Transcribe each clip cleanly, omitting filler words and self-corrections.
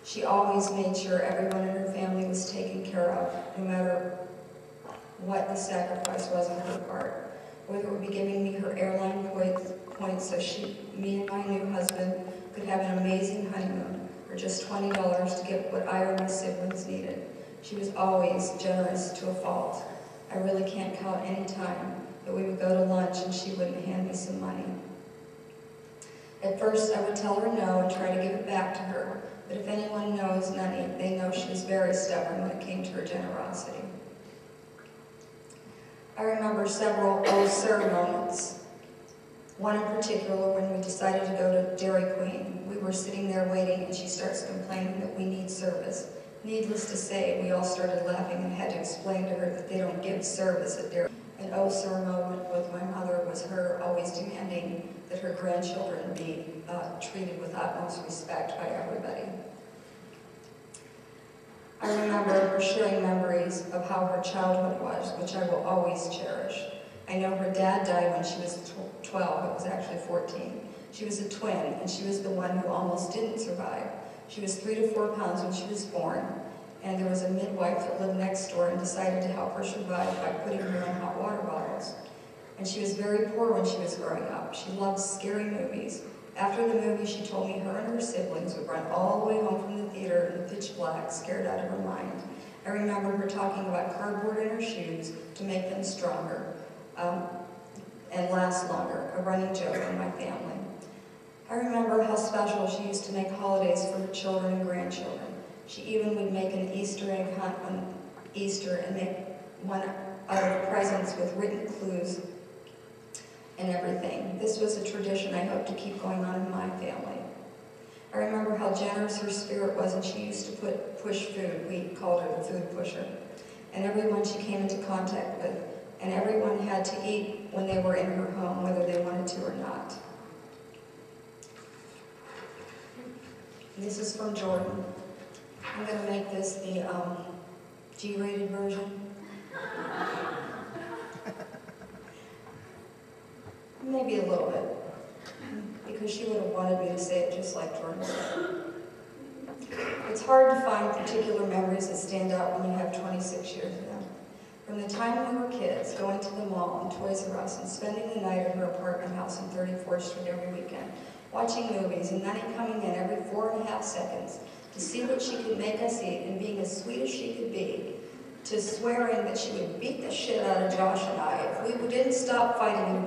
She always made sure everyone in her family was taken care of, no matter what the sacrifice was on her part. Whether it would be giving me her airline points so me and my new husband could have an amazing honeymoon, or just $20 to get what I or my siblings needed. She was always generous to a fault. I really can't count any time that we would go to lunch and she wouldn't hand me some money. At first, I would tell her no and try to give it back to her, but if anyone knows Nani, they know she was very stubborn when it came to her generosity. I remember several "oh sir" moments. One in particular when we decided to go to Dairy Queen. We were sitting there waiting and she starts complaining that we need service. Needless to say, we all started laughing and had to explain to her that they don't give service at Dairy Queen. An "oh sir" moment with my mother was her always demanding that her grandchildren be treated with utmost respect by everybody. I remember her sharing memories of how her childhood was, which I will always cherish. I know her dad died when she was 12, it was actually 14. She was a twin, and she was the one who almost didn't survive. She was 3 to 4 pounds when she was born, and there was a midwife that lived next door and decided to help her survive by putting her in hot water bottles. And she was very poor when she was growing up. She loved scary movies. After the movie, she told me her and her siblings would run all the way home from the theater in the pitch black, scared out of her mind. I remember her talking about cardboard in her shoes to make them stronger and last longer, a running joke in my family. I remember how special she used to make holidays for her children and grandchildren. She even would make an Easter egg hunt on Easter and make one out of presents with written clues and everything. This was a tradition I hope to keep going on in my family. I remember how generous her spirit was, and she used to push food. We called her the food pusher. And everyone she came into contact with, and everyone had to eat when they were in her home, whether they wanted to or not. This is from Jordan. I'm going to make this the G-rated version. Maybe a little bit, because she would have wanted me to say it just like Jordan said. It's hard to find particular memories that stand out when you have 26 years of them. From the time we were kids, going to the mall and Toys R Us and spending the night at her apartment house on 34th Street every weekend, watching movies and Nani coming in every 4.5 seconds to see what she could make us eat and being as sweet as she could be, to swearing that she would beat the shit out of Josh and I if we didn't stop fighting and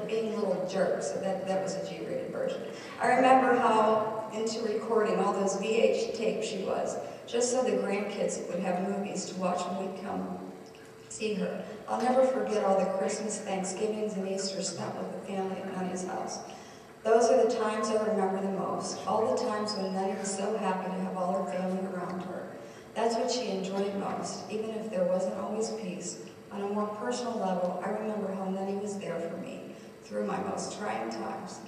being little jerks. So that was a G-rated version. I remember how into recording all those VH tapes she was, just so the grandkids would have movies to watch when we'd come see her. I'll never forget all the Christmas, Thanksgivings, and Easters spent with the family at Nani's house. Those are the times I remember the most, all the times when Nani was so happy to have all her family around her. That's what she enjoyed most, even if there wasn't always peace. On a more personal level, I remember how Nani was there for me through my most trying times.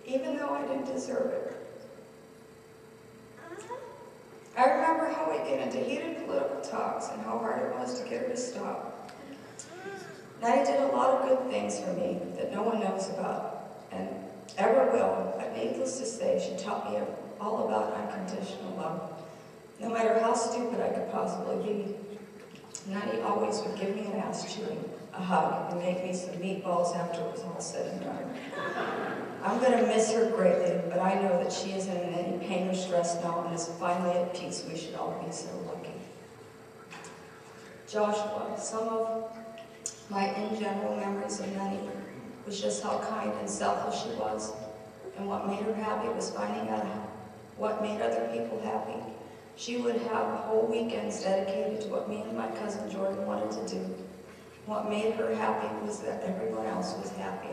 Even though I didn't deserve it. I remember how we'd get into heated political talks and how hard it was to get her to stop. Nani did a lot of good things for me that no one knows about, and ever will, but needless to say, she taught me all about unconditional love. No matter how stupid I could possibly be, Nani always would give me an ass chewing, a hug, and make me some meatballs after it was all said and done. I'm going to miss her greatly, but I know that she isn't in any pain or stress now and is finally at peace. We should all be so lucky. Joshua, some of my in general memories of Nani was just how kind and selfless she was, and what made her happy was finding out what made other people happy. She would have whole weekends dedicated to what me and my cousin Jordan wanted to do. What made her happy was that everyone else was happy.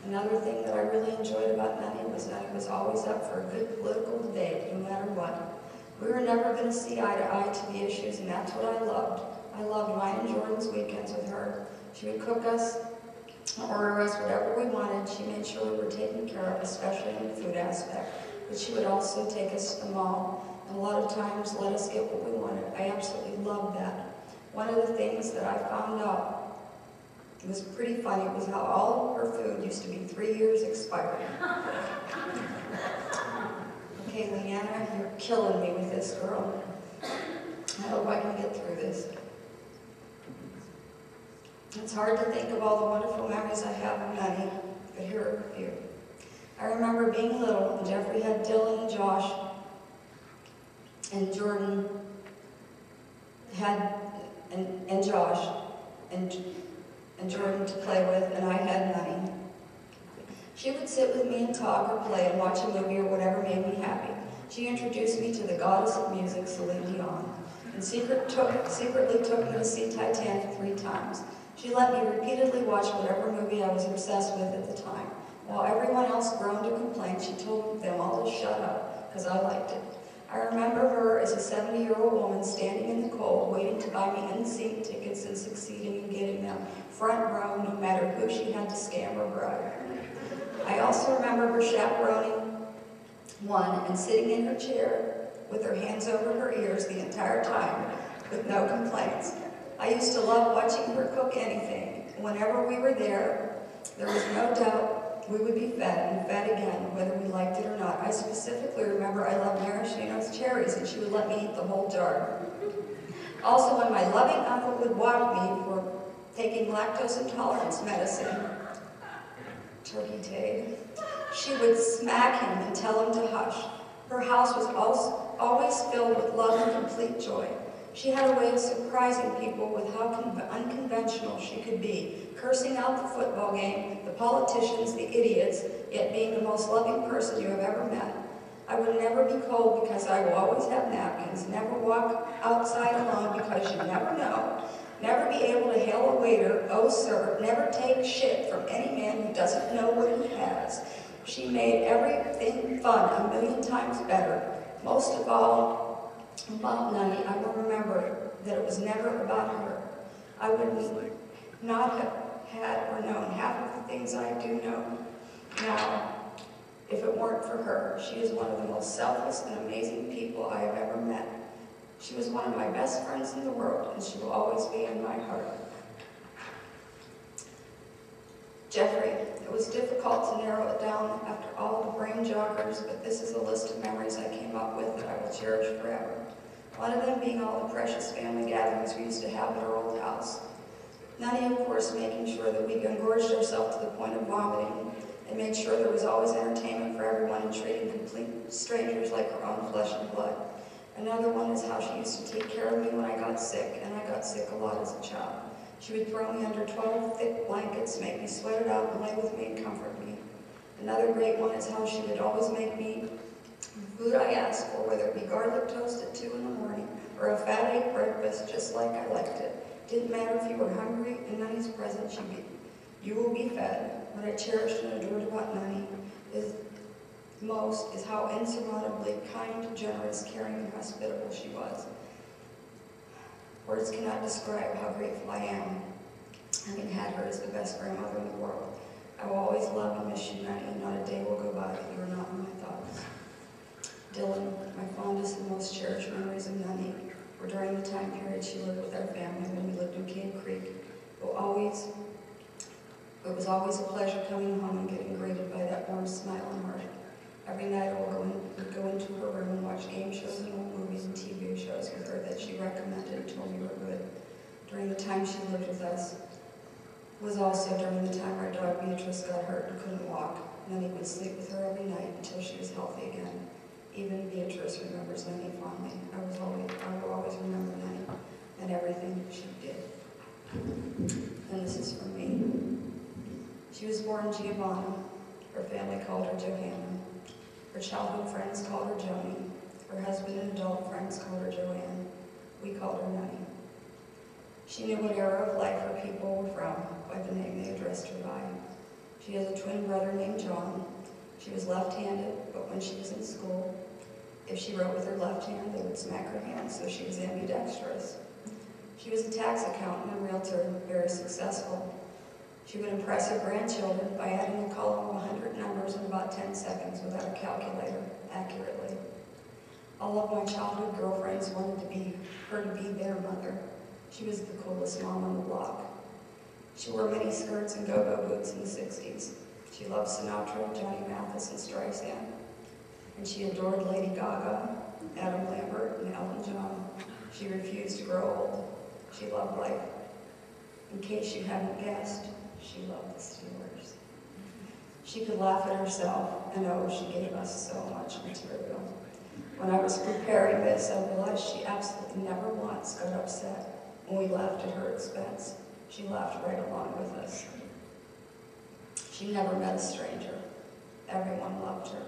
Another thing that I really enjoyed about Nani was always up for a good political debate, no matter what. We were never going to see eye to eye to the issues, and that's what I loved. I loved mine and Jordan's weekends with her. She would cook us, order us whatever we wanted. She made sure we were taken care of, especially in the food aspect. But she would also take us to the mall, and a lot of times let us get what we wanted. I absolutely loved that. One of the things that I found out It was pretty funny. It was how all her food used to be 3 years expired. Okay, Leanna, you're killing me with this, girl. I hope I can get through this. It's hard to think of all the wonderful memories I have of Nani, but here are a few. I remember being little, and Jeffrey had Dylan and Josh, and Jordan had, and Josh, and Jordan to play with, and I had Nani. She would sit with me and talk or play and watch a movie or whatever made me happy. She introduced me to the goddess of music, Celine Dion, and secretly took me to see Titanic 3 times. She let me repeatedly watch whatever movie I was obsessed with at the time. While everyone else groaned or complained, she told them all to shut up, because I liked it. I remember her as a 70-year-old woman standing in the cold, waiting to buy me in-seat tickets and succeeding in getting them front row, no matter who she had to scam or bribe. I also remember her chaperoning one and sitting in her chair with her hands over her ears the entire time, with no complaints. I used to love watching her cook anything. Whenever we were there was no doubt we would be fed and fed again, whether we liked it or not. I specifically remember I loved maraschino cherries, and she would let me eat the whole jar. Also, when my loving uncle would whack me for taking lactose intolerance medicine, turkey tail, she would smack him and tell him to hush. Her house was always filled with love and complete joy. She had a way of surprising people with how unconventional she could be, cursing out the football game, the politicians, the idiots, yet being the most loving person you have ever met. I would never be cold because I will always have napkins, never walk outside alone because you never know, never be able to hail a waiter, oh sir, never take shit from any man who doesn't know what he has. She made everything fun 1,000,000 times better. Most of all, about Nani, I will remember that it was never about her. I would not have had or known half of the things I do know now if it weren't for her. She is one of the most selfless and amazing people I have ever met. She was one of my best friends in the world, and she will always be in my heart. Jeffrey, it was difficult to narrow it down after all the brain joggers, but this is a list of memories I came up with that I will cherish forever. One of them being all the precious family gatherings we used to have at our old house. Nani, of course, making sure that we engorged ourselves to the point of vomiting and made sure there was always entertainment for everyone and treating complete strangers like her own flesh and blood. Another one is how she used to take care of me when I got sick, and I got sick a lot as a child. She would throw me under 12 thick blankets, make me sweat it out, and lay with me and comfort me. Another great one is how she would always make me food I asked for, whether it be garlic toast at 2 in the morning or a fat egg breakfast just like I liked it. Didn't matter if you were hungry, in Nani's presence you will be fed. What I cherished and adored about Nani is how insurmountably kind, generous, caring, and hospitable she was. Words cannot describe how grateful I am having had her as the best grandmother in the world. I will always love and miss you, Nani, and not a day will go by that you are not in my thoughts. Dylan, my fondest and most cherished memories of Nani were during the time period she lived with our family when we lived in Cane Creek. It was always a pleasure coming home and getting greeted by that warm smile and heart. Every night I would go into her room and watch game shows and old movies and TV shows with her that she recommended and told me were good. During the time she lived with us was also during the time our dog Beatrice got hurt and couldn't walk. Nani would sleep with her every night until she was healthy again. Even Beatrice remembers Nani fondly. I will always remember Nani and everything she did. And this is from me. She was born Giovanna. Her family called her Johanna. Her childhood friends called her Joni. Her husband and adult friends called her Joanne. We called her Nani. She knew what era of life her people were from by the name they addressed her by. She has a twin brother named John. She was left-handed, but when she was in school, if she wrote with her left hand, they would smack her hand, so she was ambidextrous. She was a tax accountant and realtor, very successful. She would impress her grandchildren by adding a column of 100 numbers in about 10 seconds without a calculator, accurately. All of my childhood girlfriends wanted her to be their mother. She was the coolest mom on the block. She wore mini skirts and go-go boots in the 60s. She loved Sinatra, Johnny Mathis, and Streisand. And she adored Lady Gaga, Adam Lambert, and Elton John. She refused to grow old. She loved life. In case you hadn't guessed, she loved the Steelers. She could laugh at herself, and oh, she gave us so much material. When I was preparing this, I realized she absolutely never once got upset when we laughed at her expense. She laughed right along with us. She never met a stranger. Everyone loved her.